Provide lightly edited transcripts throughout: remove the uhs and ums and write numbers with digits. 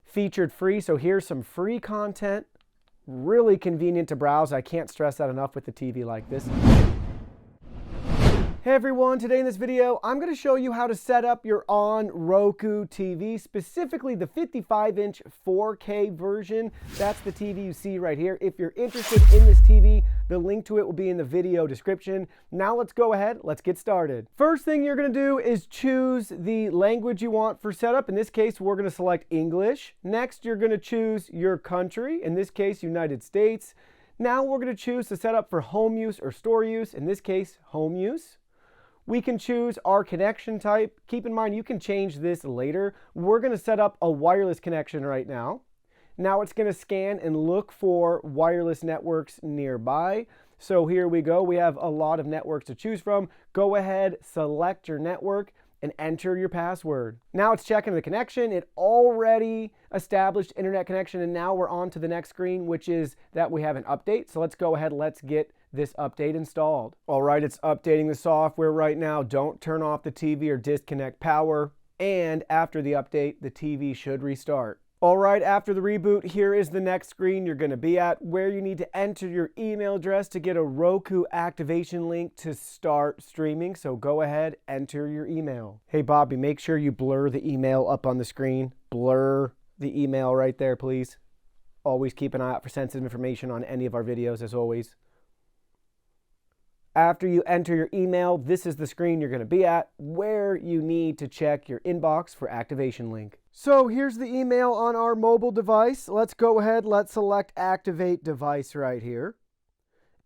featured free. So here's some free content. Really convenient to browse. I can't stress that enough with the TV like this. Hey everyone, today in this video, I'm going to show you how to set up your Onn Roku TV, specifically the 55-inch 4K version. That's the TV you see right here. If you're interested in this TV, the link to it will be in the video description. Now let's go ahead, let's get started. First thing you're going to do is choose the language you want for setup. In this case, we're going to select English. Next, you're going to choose your country, in this case, United States. Now we're going to choose the setup for home use or store use, in this case, home use. We can choose our connection type. Keep in mind, you can change this later. We're going to set up a wireless connection right now. Now it's going to scan and look for wireless networks nearby. So here we go. We have a lot of networks to choose from. Go ahead, select your network, and enter your password. Now it's checking the connection. It already established internet connection, and now we're on to the next screen, which is that we have an update. So let's go ahead, let's get this update installed. All right, it's updating the software right now. Don't turn off the TV or disconnect power. And after the update, the TV should restart. All right, after the reboot, here is the next screen you're going to be at, where you need to enter your email address to get a Roku activation link to start streaming. So go ahead, enter your email. Hey Bobby, make sure you blur the email up on the screen. Blur the email right there, please. Always keep an eye out for sensitive information on any of our videos, as always. After you enter your email, this is the screen you're going to be at, where you need to check your inbox for activation link. So here's the email on our mobile device. Let's go ahead, let's select activate device right here.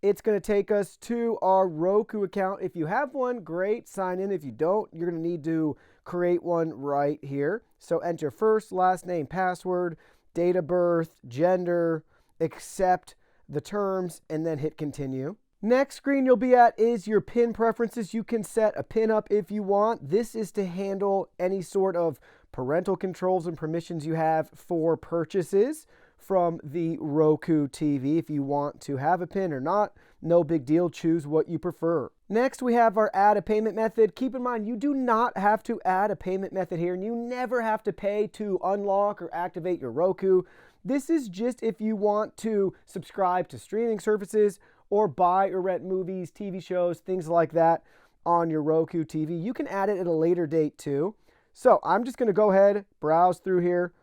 It's going to take us to our Roku account. If you have one, great, sign in. If you don't, you're going to need to create one right here. So enter first, last name, password, date of birth, gender, accept the terms, and then hit continue. Next screen you'll be at is your PIN preferences. You can set a PIN up if you want. This is to handle any sort of parental controls and permissions you have for purchases from the Roku TV. If you want to have a PIN or not, no big deal. Choose what you prefer. Next, we have our add a payment method. Keep in mind, you do not have to add a payment method here, and you never have to pay to unlock or activate your Roku. This is just if you want to subscribe to streaming services or buy or rent movies, TV shows, things like that on your Roku TV. You can add it at a later date too. So I'm just going to go ahead, browse through here.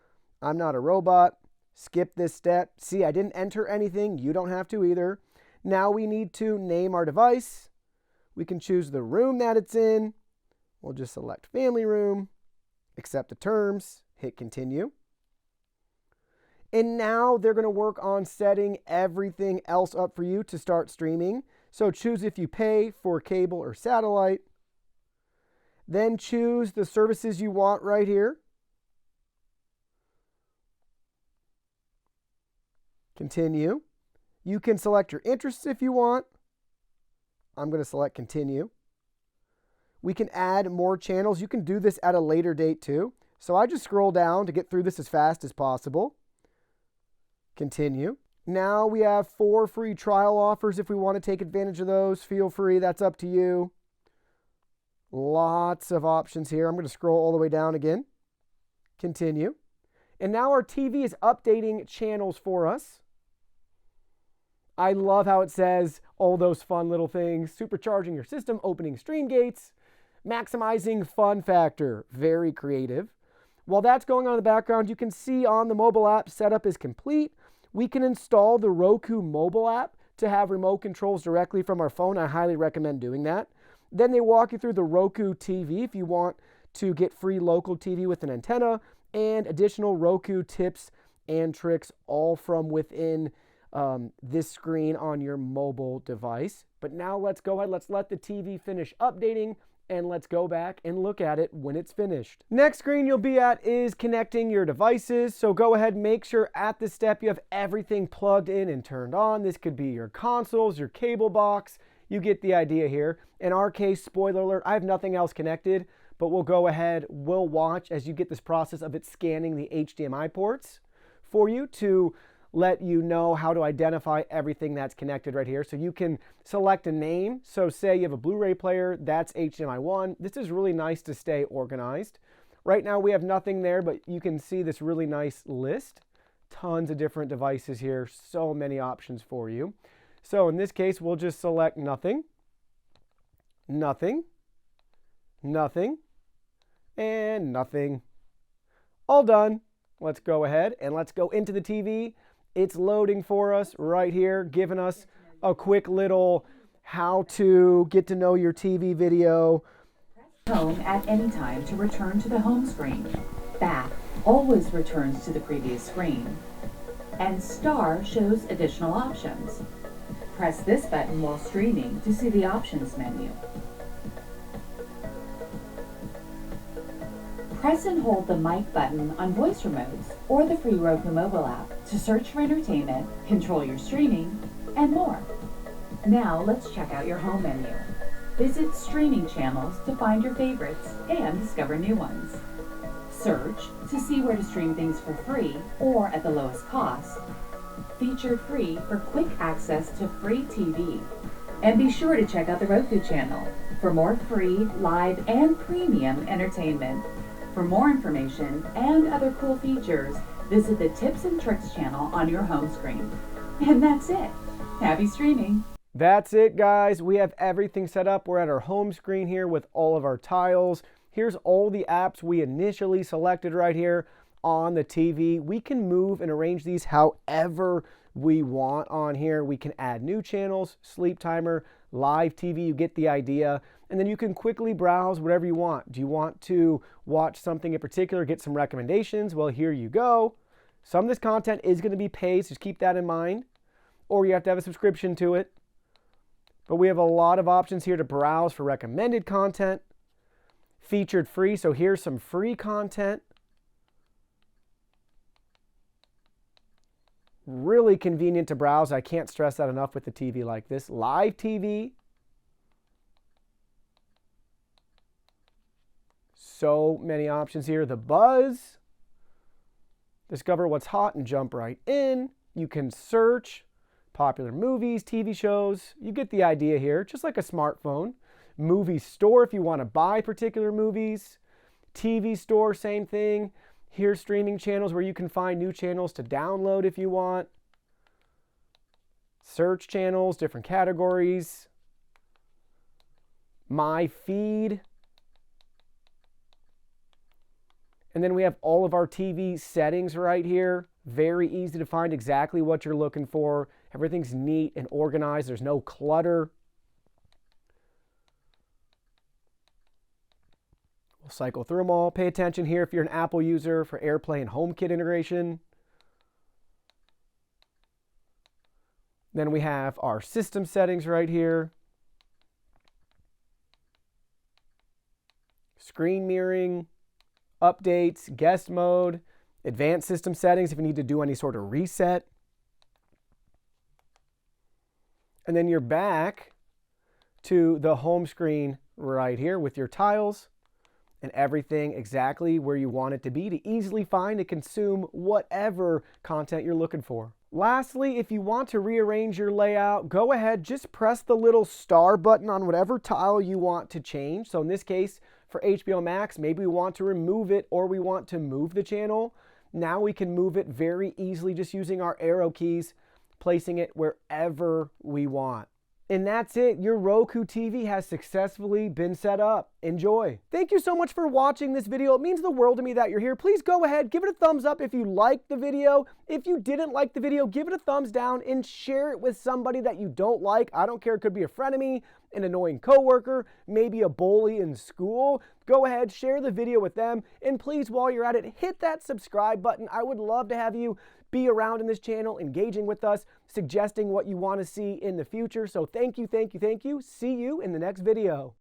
I'm not a robot. Skip this step. See, I didn't enter anything. You don't have to either. Now we need to name our device. We can choose the room that it's in. We'll just select family room, accept the terms, hit continue. And now they're going to work on setting everything else up for you to start streaming. So choose if you pay for cable or satellite. Then choose the services you want right here. Continue. You can select your interests if you want. I'm going to select continue. We can add more channels. You can do this at a later date too. So I just scroll down to get through this as fast as possible. Continue. Now we have 4 free trial offers. If we want to take advantage of those, feel free. That's up to you. Lots of options here. I'm going to scroll all the way down again. Continue. And now our TV is updating channels for us. I love how it says all those fun little things. Supercharging your system, opening stream gates, maximizing fun factor. Very creative. While that's going on in the background, you can see on the mobile app setup is complete. We can install the Roku mobile app to have remote controls directly from our phone. I highly recommend doing that. Then they walk you through the Roku TV if you want to get free local TV with an antenna and additional Roku tips and tricks all from within this screen on your mobile device. But now let's go ahead, let's let the TV finish updating, and let's go back and look at it when it's finished. Next screen you'll be at is connecting your devices. So go ahead, make sure at this step you have everything plugged in and turned on. This could be your consoles, your cable box. You get the idea here. In our case, spoiler alert, I have nothing else connected, but we'll go ahead, we'll watch as you get this process of it scanning the HDMI ports for you to let you know how to identify everything that's connected right here. So you can select a name. So say you have a Blu-ray player, that's HDMI 1. This is really nice to stay organized. Right now we have nothing there, but you can see this really nice list. Tons of different devices here, so many options for you. So in this case, we'll just select nothing, nothing, nothing, and nothing. All done. Let's go ahead and let's go into the TV. It's loading for us right here, giving us a quick little how to get to know your TV video. Home at any time to return to the home screen. Back always returns to the previous screen. And star shows additional options. Press this button while streaming to see the options menu. Press and hold the mic button on voice remotes or the free Roku mobile app to search for entertainment, control your streaming, and more. Now let's check out your home menu. Visit streaming channels to find your favorites and discover new ones. Search to see where to stream things for free or at the lowest cost. Featured free for quick access to free TV. And be sure to check out the Roku channel for more free, live, and premium entertainment. For more information and other cool features, visit the Tips and Tricks channel on your home screen. And that's it. Happy streaming! That's it, guys. We have everything set up. We're at our home screen here with all of our tiles. Here's all the apps we initially selected right here on the TV. We can move and arrange these however we want on here. We can add new channels, sleep timer, live TV. You get the idea. And then you can quickly browse whatever you want. Do you want to watch something in particular, get some recommendations? Well, here you go. Some of this content is going to be paid, so just keep that in mind. Or you have to have a subscription to it. But we have a lot of options here to browse for recommended content. Featured free, so here's some free content. Really convenient to browse. I can't stress that enough with the TV like this. Live TV. So many options here. The Buzz. Discover what's hot and jump right in. You can search popular movies, TV shows. You get the idea here, just like a smartphone. Movie store if you want to buy particular movies. TV store, same thing. Here's streaming channels where you can find new channels to download if you want. Search channels, different categories. My feed. And then we have all of our TV settings right here. Very easy to find exactly what you're looking for. Everything's neat and organized. There's no clutter. We'll cycle through them all. Pay attention here if you're an Apple user for AirPlay and HomeKit integration. Then we have our system settings right here. Screen mirroring, updates, guest mode, advanced system settings if you need to do any sort of reset. And then you're back to the home screen right here with your tiles and everything exactly where you want it to be to easily find and consume whatever content you're looking for. Lastly, if you want to rearrange your layout, go ahead, just press the little star button on whatever tile you want to change. So in this case, for HBO Max, maybe we want to remove it or we want to move the channel. Now we can move it very easily just using our arrow keys, placing it wherever we want. And that's it. Your Roku TV has successfully been set up. Enjoy. Thank you so much for watching this video. It means the world to me that you're here. Please go ahead, give it a thumbs up if you liked the video. If you didn't like the video, give it a thumbs down and share it with somebody that you don't like. I don't care. It could be a frenemy, an annoying coworker, maybe a bully in school. Go ahead, share the video with them. And please, while you're at it, hit that subscribe button. I would love to have you be around in this channel, engaging with us, suggesting what you want to see in the future. So thank you, thank you, thank you. See you in the next video.